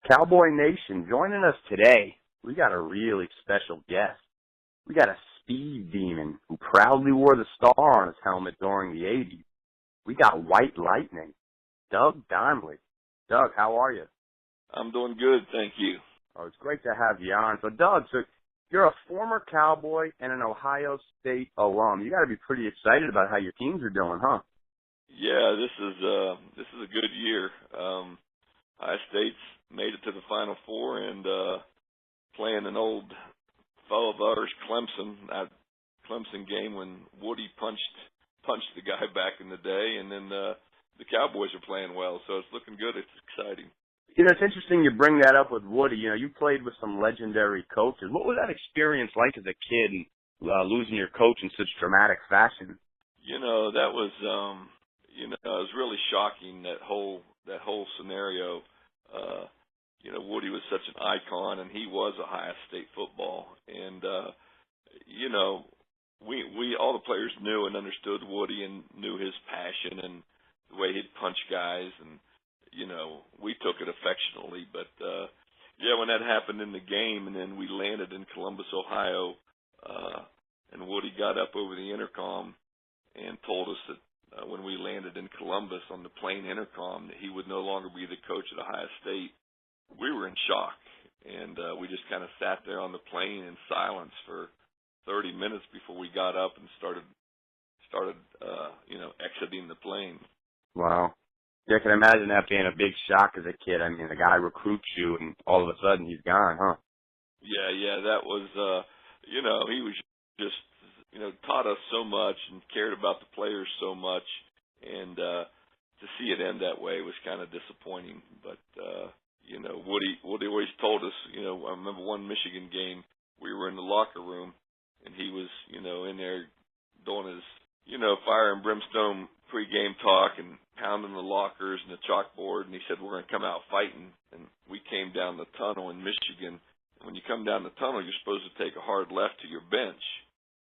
Cowboy Nation, joining us today, we got a really special guest. We got a speed demon who proudly wore the star on his helmet during the 80s. We got White Lightning, Doug Donley. Doug, how are you? I'm doing good, thank you. Oh, it's great to have you on. So, Doug, you're a former Cowboy and an Ohio State alum. You got to be pretty excited about how your teams are doing, huh? Yeah, this is a good year. Ohio State's made it to the Final Four and playing an old fellow of ours, Clemson. That Clemson game when Woody punched the guy back in the day, and then the Cowboys are playing well, so it's looking good. It's exciting. You know, it's interesting you bring that up with Woody. You know, you played with some legendary coaches. What was that experience like as a kid, losing your coach in such dramatic fashion? You know, that was it was really shocking, that whole scenario. Woody was such an icon, and he was Ohio State football. And we all the players knew and understood Woody and knew his passion and the way he'd punch guys, and we took it affectionately. But when that happened in the game, and then we landed in Columbus, Ohio, and Woody got up over the intercom and told us that when we landed in Columbus on the plane intercom that he would no longer be the coach at Ohio State. We were in shock, and we just kind of sat there on the plane in silence for 30 minutes before we got up and started exiting the plane. Wow. Yeah, I can imagine that being a big shock as a kid. I mean, the guy recruits you, and all of a sudden he's gone, huh? Yeah, that was, he was just, taught us so much and cared about the players so much, and to see it end that way was kind of disappointing. But, Woody always told us, I remember one Michigan game, we were in the locker room, and he was, in there doing his, fire and brimstone pregame talk and pounding the lockers and the chalkboard, and he said, we're going to come out fighting. And we came down the tunnel in Michigan. And when you come down the tunnel, you're supposed to take a hard left to your bench.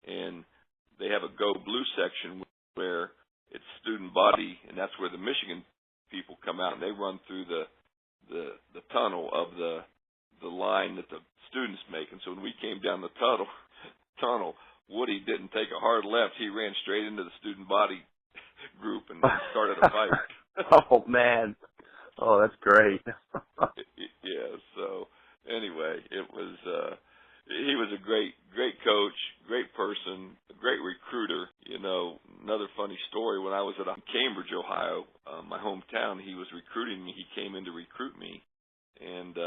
And they have a Go Blue section where it's student body, and that's where the Michigan people come out, and they run through the tunnel of the line that the students make. And so when we came down the tunnel, Woody didn't take a hard left. He ran straight into the student body group and started a fight. Oh, man. Oh, that's great. Yeah, so anyway, it was he was a great coach, great person, a great recruiter. Another funny story, when I was at Cambridge, Ohio, my hometown, he was recruiting me. He came in to recruit me, and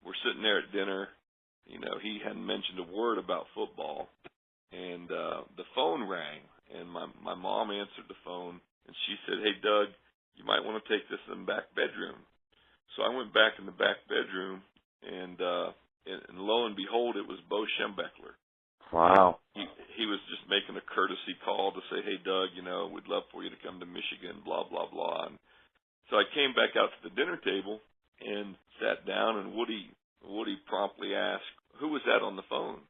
we're sitting there at dinner. He hadn't mentioned a word about football, and the phone rang, and my mom answered the phone, and she said, hey, Doug, you might want to take this in the back bedroom. So I went back in the back bedroom, and lo and behold, it was Bo Schembechler. Wow. He was just making a courtesy call to say, hey, Doug, we'd love for you to come to Michigan, blah, blah, blah. And so I came back out to the dinner table and sat down, and Woody promptly asked, who was that on the phone?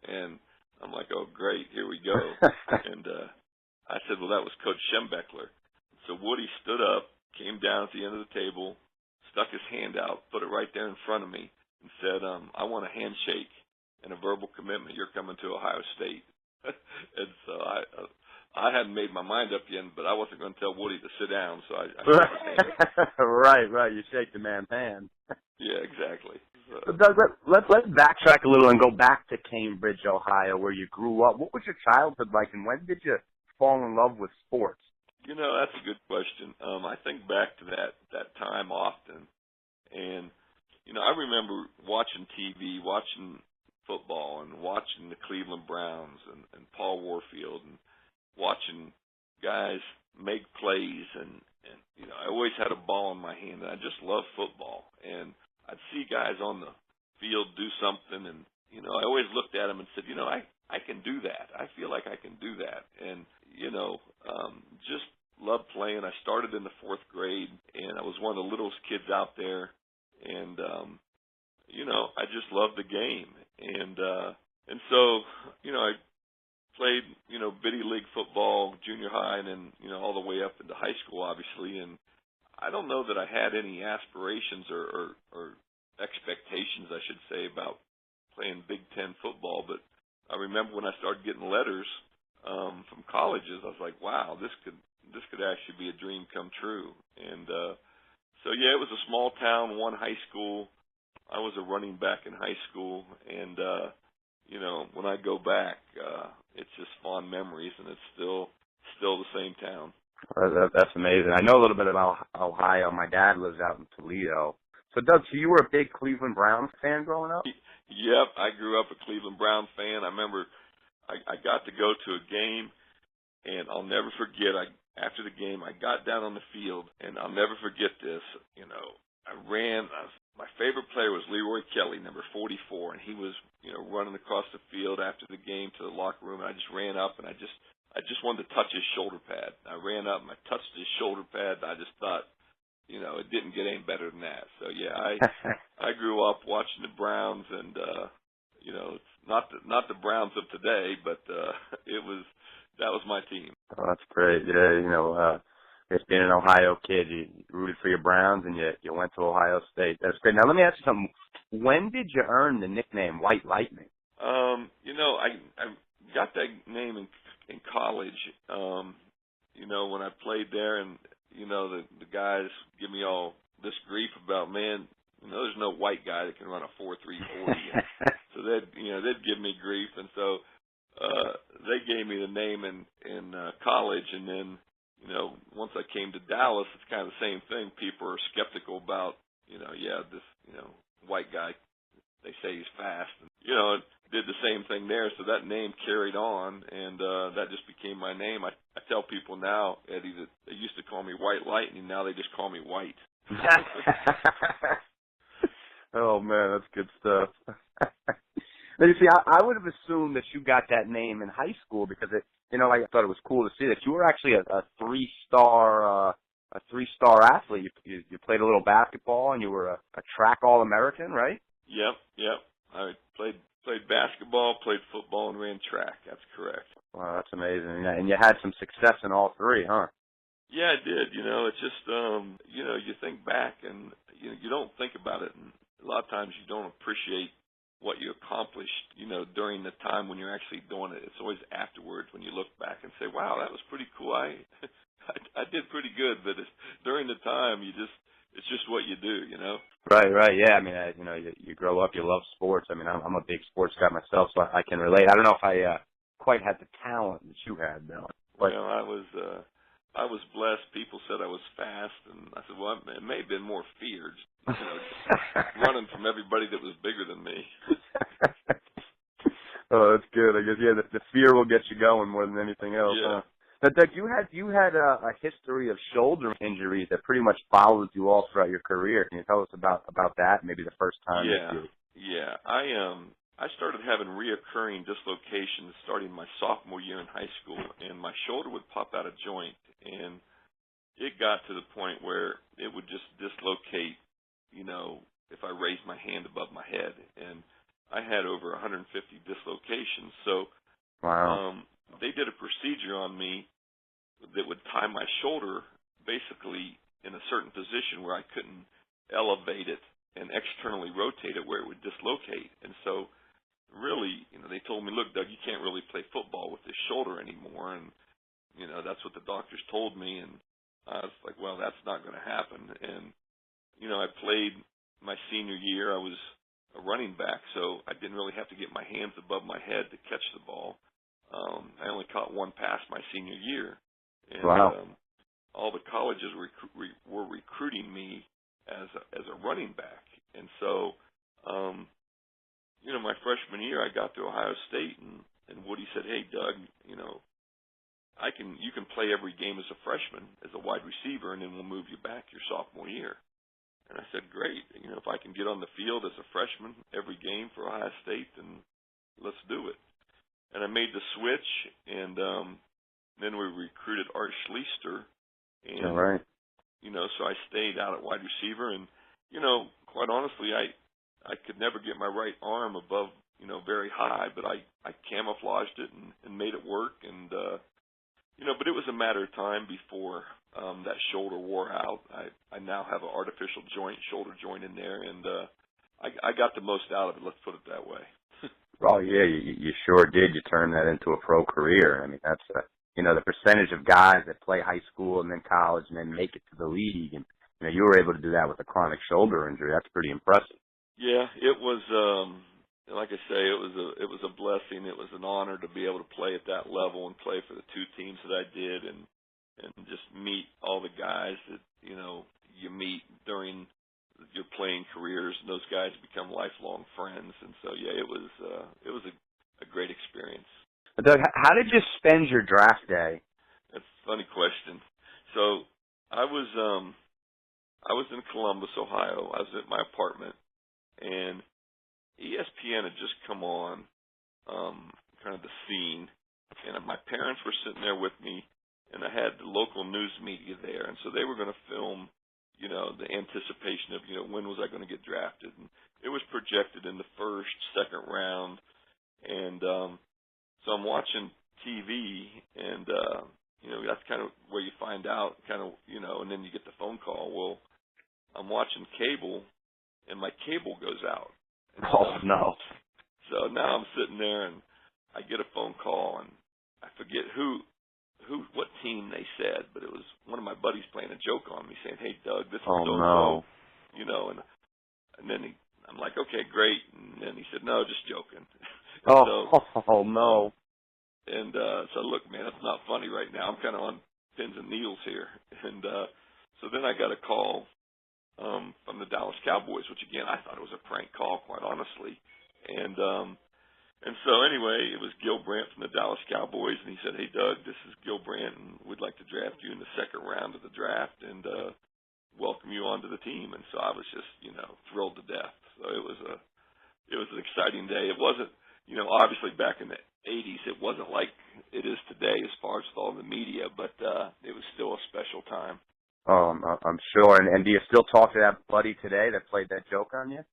And I'm like, oh, great, here we go. And I said, well, that was Coach Schembechler. So Woody stood up, came down at the end of the table, stuck his hand out, put it right there in front of me, and said, I want a handshake and a verbal commitment. You're coming to Ohio State. And so I hadn't made my mind up yet, but I wasn't going to tell Woody to sit down, so I shook his hand. Right. You shake the man's hand. Yeah, exactly. So Doug, let's backtrack a little and go back to Cambridge, Ohio, where you grew up. What was your childhood like, and when did you fall in love with sports? That's a good question. I think back to that time often, and I remember watching TV, watching football, and watching the Cleveland Browns and Paul Warfield, and watching guys make plays, and I always had a ball in my hand, and I just loved football, and I'd see guys on the field do something, and I always looked at them and said, I can do that. I feel like I can do that, and just loved playing. I started in the 4th grade, and I was one of the littlest kids out there, and I just loved the game, and so I played bitty league football, junior high, and then all the way up into high school, obviously, and I don't know that I had any aspirations or expectations, I should say, about playing Big Ten football. But I remember when I started getting letters from colleges, I was like, wow, this could actually be a dream come true. And so yeah, it was a small town, one high school. I was a running back in high school, and you know, when I go back, it's just fond memories, and it's still the same town. That's amazing. I know a little bit about Ohio. My dad lives out in Toledo. So, Doug, so you were a big Cleveland Browns fan growing up? Yep, I grew up a Cleveland Browns fan. I remember I got to go to a game, and I'll never forget. After the game, I got down on the field, and I'll never forget this. You know, I ran. My favorite player was Leroy Kelly, number 44, and he was, you know, running across the field after the game to the locker room, and I just ran up, and I just wanted to touch his shoulder pad. I ran up and I touched his shoulder pad. And I just thought, you know, it didn't get any better than that. So yeah, I grew up watching the Browns, and you know, it's not the Browns of today, but that was my team. Oh, that's great. Yeah, you know, just being an Ohio kid, you rooted for your Browns, and you went to Ohio State. That's great. Now let me ask you something. When did you earn the nickname White Lightning? You know, I got that name in college. You know, when I played there, and you know, the guys give me all this grief about, man, you know, there's no white guy that can run a 4.340. So they'd give me grief, and so they gave me the name in college, and then, you know, once I came to Dallas, it's kind of the same thing. People are skeptical about, you know, this, you know, white guy, they say he's fast. And, you know, did the same thing there, so that name carried on, and that just became my name. I tell people now, Eddie, that they used to call me White Lightning, now they just call me White. Oh, man, that's good stuff. Now, you see, I would have assumed that you got that name in high school because, you know, I thought it was cool to see that you were actually a three-star athlete. You played a little basketball, and you were a track All-American, right? Yep. I played basketball, played football, and ran track. That's correct. Wow, that's amazing. And you had some success in all three, huh? Yeah, I did. You know, it's just, you know, you think back, and you don't think about it, and a lot of times you don't appreciate what you accomplished, you know, during the time when you're actually doing it. It's always afterwards when you look back and say, wow, that was pretty cool. I did pretty good, but during the time, it's just what you do, you know? Right. Yeah. I mean, you know, you grow up, you love sports. I mean, I'm a big sports guy myself, so I can relate. I don't know if I quite had the talent that you had, though. But, well, I was blessed. People said I was fast, and I said, well, it may have been more feared, you know, running from everybody that was bigger than me. Oh, that's good. I guess, yeah, the fear will get you going more than anything else. Yeah. Huh? Now, Doug, you had a history of shoulder injuries that pretty much followed you all throughout your career. Can you tell us about that? Maybe the first time. Yeah. I started having reoccurring dislocations starting my sophomore year in high school, and my shoulder would pop out of joint, and it got to the point where it would just dislocate, you know, if I raised my hand above my head, and I had over 150 dislocations. So wow. They did a procedure on me that would tie my shoulder basically in a certain position where I couldn't elevate it and externally rotate it where it would dislocate. And so really, you know, they told me, look, Doug, you can't really play football with this shoulder anymore. And, you know, that's what the doctors told me. And I was like, well, that's not going to happen. And, you know, I played my senior year. I was a running back, so I didn't really have to get my hands above my head to catch the ball. I only caught one pass my senior year. And wow. all the colleges were recruiting me as a running back. And so, you know, my freshman year, I got to Ohio State, and Woody said, hey, Doug, you know, you can play every game as a freshman, as a wide receiver, and then we'll move you back your sophomore year. And I said, great. You know, if I can get on the field as a freshman every game for Ohio State, then let's do it. And I made the switch, and then we recruited Art Schleister. And, all right. you know, so I stayed out at wide receiver, and, you know, quite honestly, I could never get my right arm above, you know, very high, but I camouflaged it and made it work. And, you know, but it was a matter of time before that shoulder wore out. I now have an artificial shoulder joint in there, and I got the most out of it. Let's put it that way. Oh yeah, you sure did. You turned that into a pro career. I mean, that's the percentage of guys that play high school and then college and then make it to the league, and you were able to do that with a chronic shoulder injury. That's pretty impressive. Yeah, it was. Like I say, it was a blessing. It was an honor to be able to play at that level and play for the two teams that I did, and just meet all the guys that you meet during your playing careers, and those guys become lifelong friends. And so, yeah, it was a great experience. Doug, how did you spend your draft day? That's a funny question. So I was in Columbus, Ohio. I was at my apartment, and ESPN had just come on, kind of the scene, and my parents were sitting there with me, and I had the local news media there, and so they were going to film, the anticipation of, when was I going to get drafted, and it was projected in the first, second round, and so I'm watching TV, and that's kind of where you find out, and then you get the phone call. Well, I'm watching cable, and my cable goes out. Oh, no. So now I'm sitting there, and I get a phone call, and I forget what team they said, but it was one of my buddies playing a joke on me, saying, "Hey, Doug, this is so-and-so," and then I'm like, "Okay, great," and then he said, "No, just joking." Oh, no. And so, look, man, that's not funny right now. I'm kind of on pins and needles here, and so then I got a call from the Dallas Cowboys, which again I thought it was a prank call, quite honestly, and so anyway, it was Gil Brandt from the Dallas Cowboys, and he said, "Hey, Doug, this is Gil Brandt, and we'd like to draft you in the second round of the draft and welcome you onto the team." And so I was just, thrilled to death. So it was an exciting day. It wasn't, obviously back in the 80s, it wasn't like it is today as far as with all the media, but it was still a special time. Oh, I'm sure. And do you still talk to that buddy today that played that joke on you?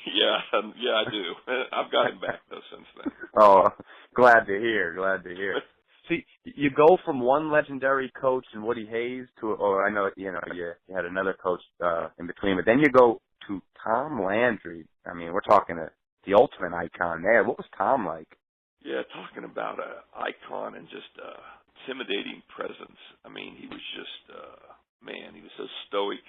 Yeah, I do. I've got him back though since then. Oh, glad to hear. See, you go from one legendary coach in Woody Hayes to, I know you had another coach in between, but then you go to Tom Landry. I mean, we're talking the ultimate icon there. What was Tom like? Yeah, talking about an icon and just intimidating presence. I mean, he was just he was so stoic.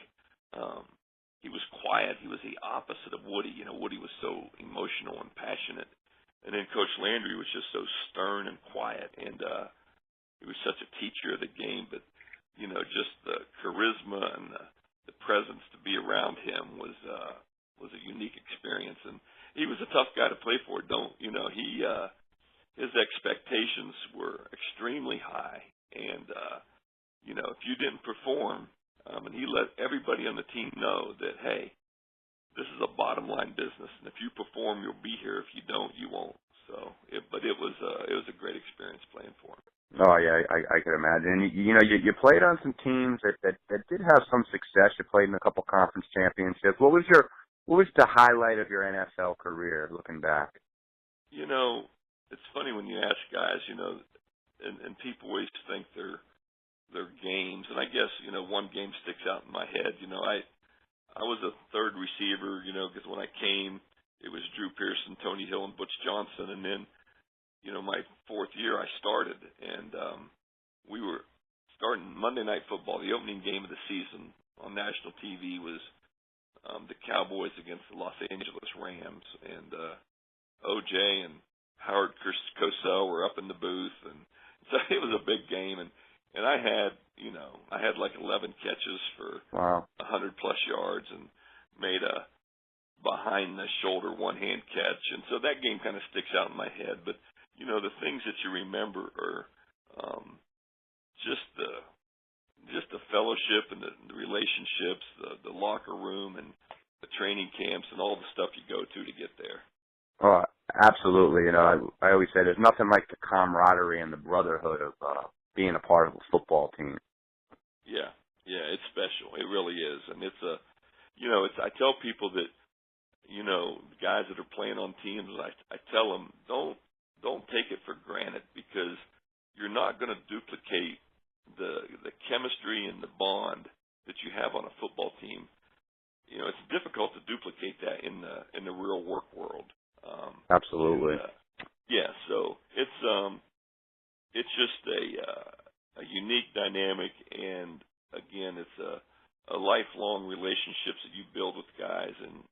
He was quiet. He was the opposite of Woody. Woody was so emotional and passionate. And then Coach Landry was just so stern and quiet. And he was such a teacher of the game. But, just the charisma and the presence to be around him was a unique experience. And he was a tough guy to play for. His expectations were extremely high. And, if you didn't perform, and he let everybody on the team know that, hey, this is a bottom line business, and if you perform, you'll be here. If you don't, you won't. So, it was a great experience playing for him. Oh yeah, I could imagine. And you played on some teams that did have some success. You played in a couple conference championships. What was the highlight of your NFL career looking back? It's funny when you ask guys, and people always think their games, and I guess one game sticks out in my head. I was a third receiver, because when I came, it was Drew Pearson, Tony Hill, and Butch Johnson, and then my fourth year I started, and we were starting Monday Night Football. The opening game of the season on national TV was the Cowboys against the Los Angeles Rams, and OJ and Howard Cosell were up in the booth, and so it was a big game, and I had like 11 catches for 100 plus yards and made a behind the shoulder one hand catch, and so that game kind of sticks out in my head. But the things that you remember are just the fellowship and the relationships, the locker room and the training camps and all the stuff you go to get there. Oh, absolutely. I always say there's nothing like the camaraderie and the brotherhood of being a part of a football team. Yeah, it's special. It really is, and it's I tell people that guys that are playing on teams, I tell them don't take it for granted, because you're not going to duplicate the chemistry and the bond that you have on a football team it's difficult to duplicate that in the real work world. Absolutely. Yeah, so it's just a unique dynamic, and again, it's a lifelong relationships that you build with guys, and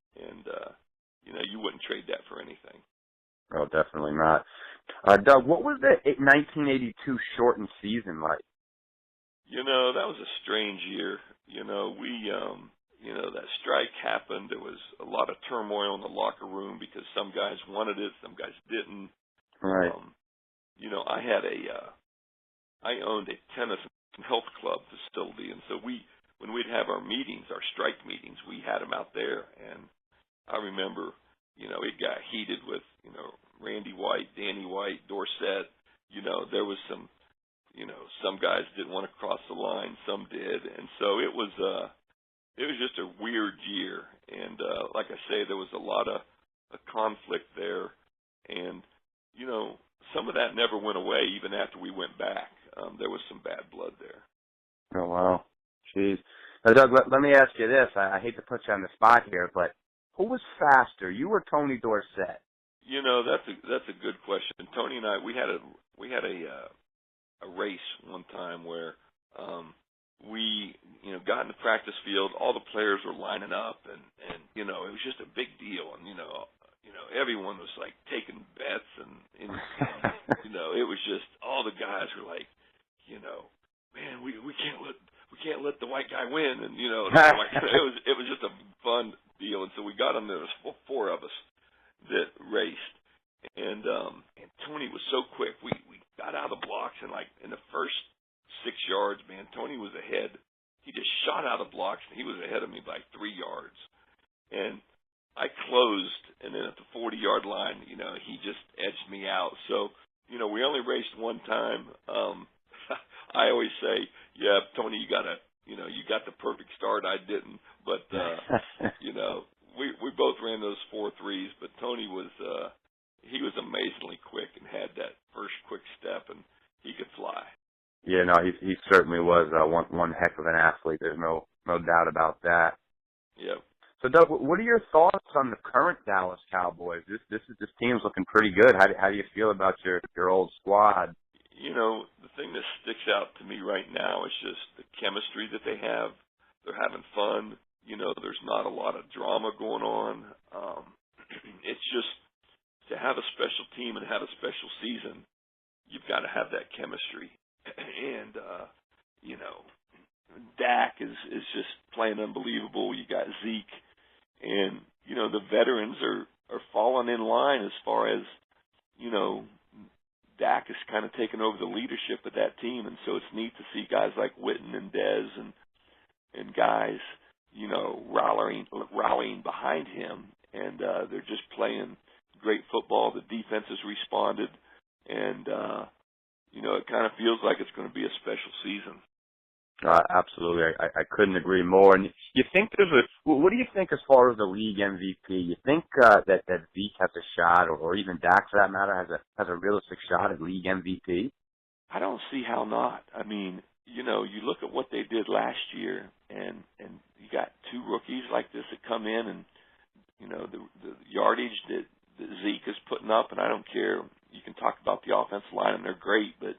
you wouldn't trade that for anything. Oh, definitely not. Doug, what was the 1982 shortened season like? That was a strange year. That strike happened. There was a lot of turmoil in the locker room because some guys wanted it, some guys didn't. Right. I owned a tennis and health club facility, and so when we'd have our meetings, our strike meetings, we had them out there. And I remember, it got heated with, Randy White, Danny White, Dorsett. There was some guys didn't want to cross the line, some did, and so it was just a weird year. And like I say, there was a lot of conflict there, and some of that never went away even after we went back. There was some bad blood there. Oh, wow. Jeez. Now, Doug, let me ask you this. I hate to put you on the spot here, but who was faster, you or Tony Dorsett? That's a good question. Tony and I, we had a race one time where we got in the practice field. All the players were lining up, and it was just a big deal. And everyone was like taking bets, and it was just all the guys were like, man, we can't let the white guy win, and it was just a fun deal. And so we got on there. There was four of us that raced, and Tony was so quick. We got out of the blocks, and like in the first 6 yards, man, Tony was ahead. He just shot out of the blocks, and he was ahead of me by 3 yards. And I closed, and then at the 40-yard line, he just edged me out. So, we only raced one time. I always say, yeah, Tony, you got the perfect start. I didn't, but we both ran those 4 threes. But Tony was he was amazingly quick and had that first quick step, and he could fly. Yeah, no, he certainly was one heck of an athlete. There's no doubt about that. Yep. So, Doug, what are your thoughts on the current Dallas Cowboys? This team's looking pretty good. How do you feel about your old squad? The thing that sticks out to me right now is just the chemistry that they have. They're having fun. There's not a lot of drama going on. It's just to have a special team and have a special season, you've got to have that chemistry. And, Dak is just playing unbelievable. You got Zeke. And, the veterans are falling in line as far as, Dak has kind of taken over the leadership of that team. And so it's neat to see guys like Witten and Dez and guys, rallying behind him. And they're just playing great football. The defense has responded. And, it kind of feels like it's going to be a special season. Absolutely. I couldn't agree more. And you think what do you think as far as the league MVP? You think that Zeke has a shot, or even Dak for that matter, has a realistic shot at league MVP? I don't see how not. I mean, you look at what they did last year, and you got 2 rookies like this that come in, and the yardage that Zeke is putting up, and I don't care. You can talk about the offensive line, and they're great, but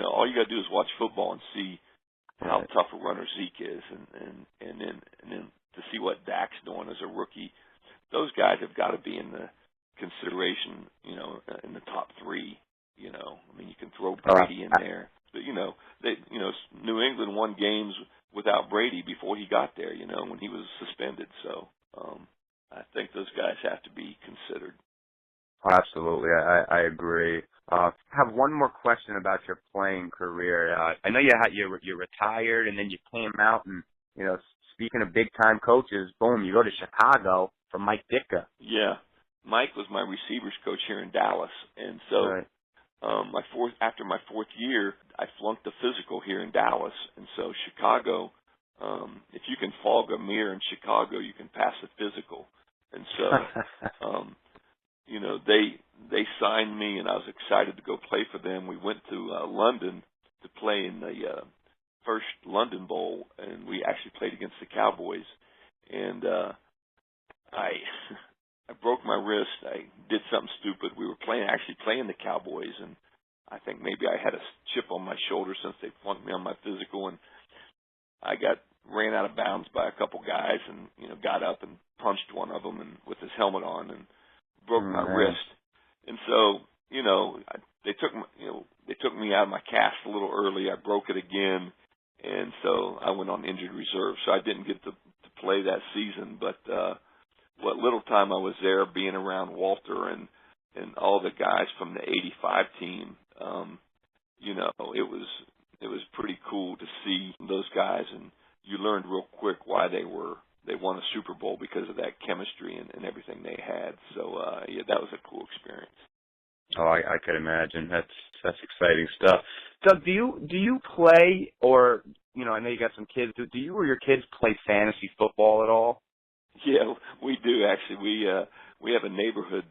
all you got to do is watch football and see how tough a runner Zeke is, and then to see what Dak's doing as a rookie. Those guys have got to be in the consideration, in the top 3. I mean, you can throw Brady in there, but New England won games without Brady before he got there. When he was suspended. So I think those guys have to be considered. Absolutely, I agree. Have one more question about your playing career. I know you retired and then you came out and speaking of big time coaches, boom, you go to Chicago for Mike Ditka. Yeah, Mike was my receivers coach here in Dallas, and so right. After my 4th year, I flunked the physical here in Dallas, and so Chicago. If you can fog a mirror in Chicago, you can pass a physical, and so. They signed me, and I was excited to go play for them. We went to London to play in the first London Bowl, and we actually played against the Cowboys. and I I broke my wrist. I did something stupid. We were actually playing the Cowboys, and I think maybe I had a chip on my shoulder since they flunked me on my physical, and I ran out of bounds by a couple guys, and got up and punched one of them, and with his helmet on, and broke my wrist. And so they took me out of my cast a little early. I broke it again, and so I went on injured reserve. So I didn't get to play that season, but what little time I was there, being around Walter and all the guys from the '85 team, it was pretty cool to see those guys, and you learned real quick why they won a Super Bowl, because of that chemistry and everything they had. So that was a cool experience. Oh, I could imagine. That's exciting stuff. Doug, do you play, or I know you got some kids. Do you or your kids play fantasy football at all? Yeah, we do actually. We have a neighborhood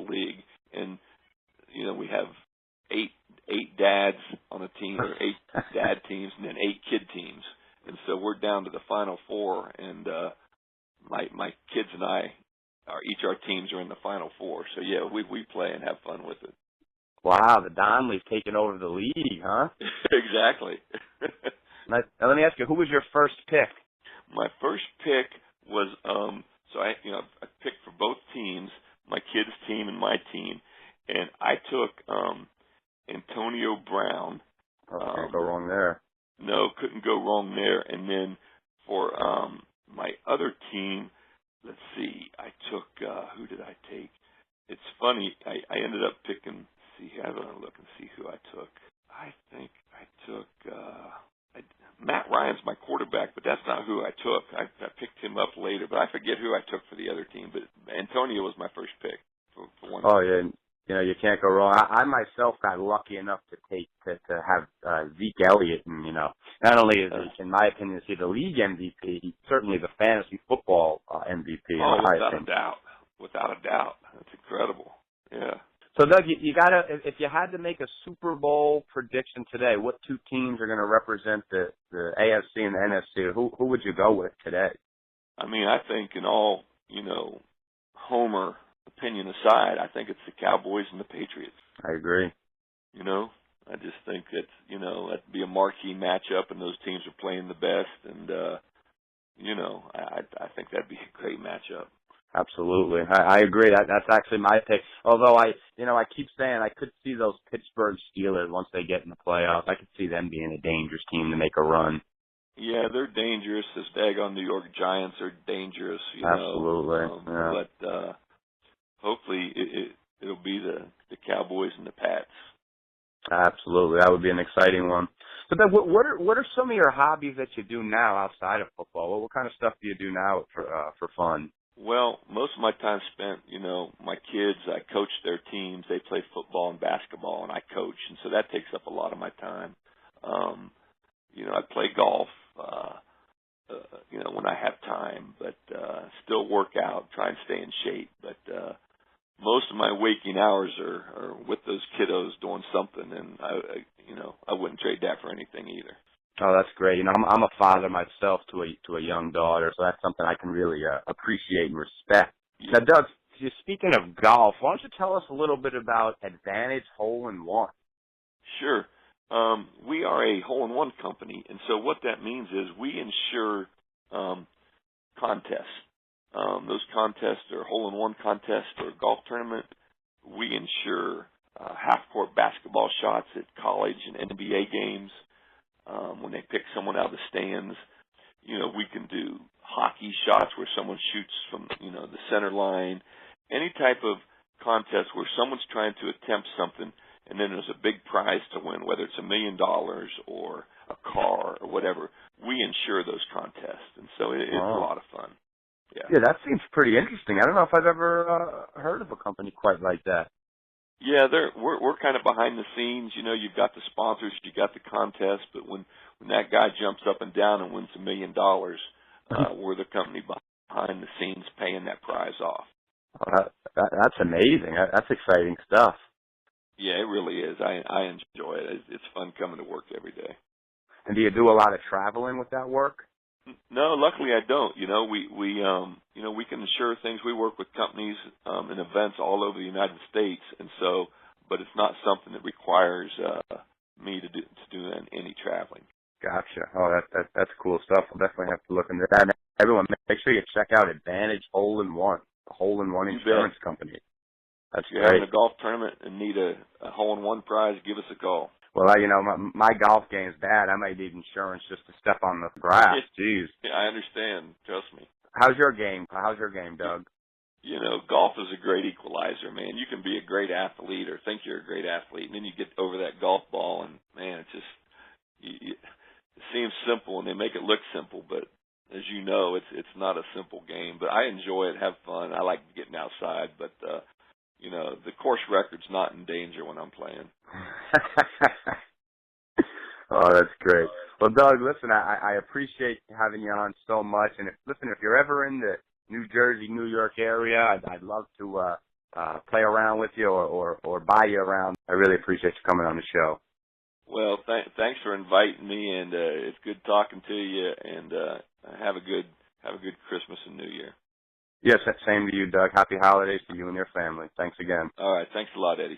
league, and we have eight dads on a team, or 8 dad teams, and then 8 kid teams, and so we're down to the final 4. And my kids and I, our teams are in the final 4. So yeah, we play and have fun with it. Wow, the Donleys taking over the league, huh? Exactly. Now, let me ask you, who was your first pick? My first pick was so I picked for both teams, my kids' team and my team, and I took Antonio Brown. Can't go wrong there. No, couldn't go wrong there. And then for my other team, let's see, I took who did I take? It's funny, I ended up picking. I'm gonna look and see who I took. I think I took Matt Ryan's my quarterback, but that's not who I took. I picked him up later, but I forget who I took for the other team. But Antonio was my first pick for one. Oh yeah, you can't go wrong. I myself got lucky enough to have Zeke Elliott, and not only is he, in my opinion, is he the league MVP, he's certainly the fantasy football MVP. Oh, without a doubt, that's incredible. Yeah. So, Doug, you gotta, if you had to make a Super Bowl prediction today, what 2 teams are going to represent the AFC and the NFC? Who would you go with today? I mean, I think in all, Homer opinion aside, I think it's the Cowboys and the Patriots. I agree. I just think that, that'd be a marquee matchup, and those teams are playing the best, and, I think that'd be a great matchup. Absolutely. I agree. That's actually my pick. Although I keep saying I could see those Pittsburgh Steelers once they get in the playoffs. I could see them being a dangerous team to make a run. Yeah, they're dangerous. This daggone New York Giants are dangerous. Absolutely. But hopefully it'll be the Cowboys and the Pats. Absolutely. That would be an exciting one. So then what are some of your hobbies that you do now outside of football? What kind of stuff do you do now for fun? Well, most of my time spent, my kids, I coach their teams. They play football and basketball, and I coach, and so that takes up a lot of my time. I play golf, when I have time, but still work out, try and stay in shape. But most of my waking hours are with those kiddos doing something, and I wouldn't trade that for anything either. Oh, that's great. I'm a father myself to a young daughter, so that's something I can really appreciate and respect. Yeah. Now, Doug, speaking of golf, why don't you tell us a little bit about Advantage Hole-in-One? Sure. We are a hole-in-one company, and so what that means is we insure contests. Those contests are hole-in-one contests or golf tournament. We insure half-court basketball shots at college and NBA games. When they pick someone out of the stands, we can do hockey shots where someone shoots from, the center line. Any type of contest where someone's trying to attempt something, and then there's a big prize to win, whether it's $1 million or a car or whatever. We insure those contests, and so it's a lot of fun. Yeah, that seems pretty interesting. I don't know if I've ever heard of a company quite like that. Yeah, we're kind of behind the scenes. You've got the sponsors, you've got the contest, but when that guy jumps up and down and wins $1 million, we're the company behind the scenes paying that prize off. Oh, that's amazing. That's exciting stuff. Yeah, it really is. I enjoy it. It's fun coming to work every day. And do you do a lot of traveling with that work? No, luckily I don't. We can insure things. We work with companies and events all over the United States, and so, but it's not something that requires me to do any traveling. Gotcha. Oh, that's cool stuff. I'll definitely have to look into that. And everyone, make sure you check out Advantage Hole-in-One, the Hole-in-One insurance company. That's If you're great. having a golf tournament and need a hole-in-one prize, give us a call. Well, my golf game's bad. I might need insurance just to step on the grass. Jeez. Yeah, I understand. Trust me. How's your game? How's your game, Doug? Golf is a great equalizer, man. You can be a great athlete or think you're a great athlete, and then you get over that golf ball, and, man, it just it seems simple, and they make it look simple, but as you know, it's not a simple game. But I enjoy it, have fun. I like getting outside, but the course record's not in danger when I'm playing. Oh, that's great. Well, Doug, listen, I appreciate having you on so much. And if you're ever in the New Jersey, New York area, I'd love to play around with you or buy you around. I really appreciate you coming on the show. Well, thanks for inviting me, and it's good talking to you. And have a good Christmas and New Year. Yes, same to you, Doug. Happy holidays to you and your family. Thanks again. All right. Thanks a lot, Eddie.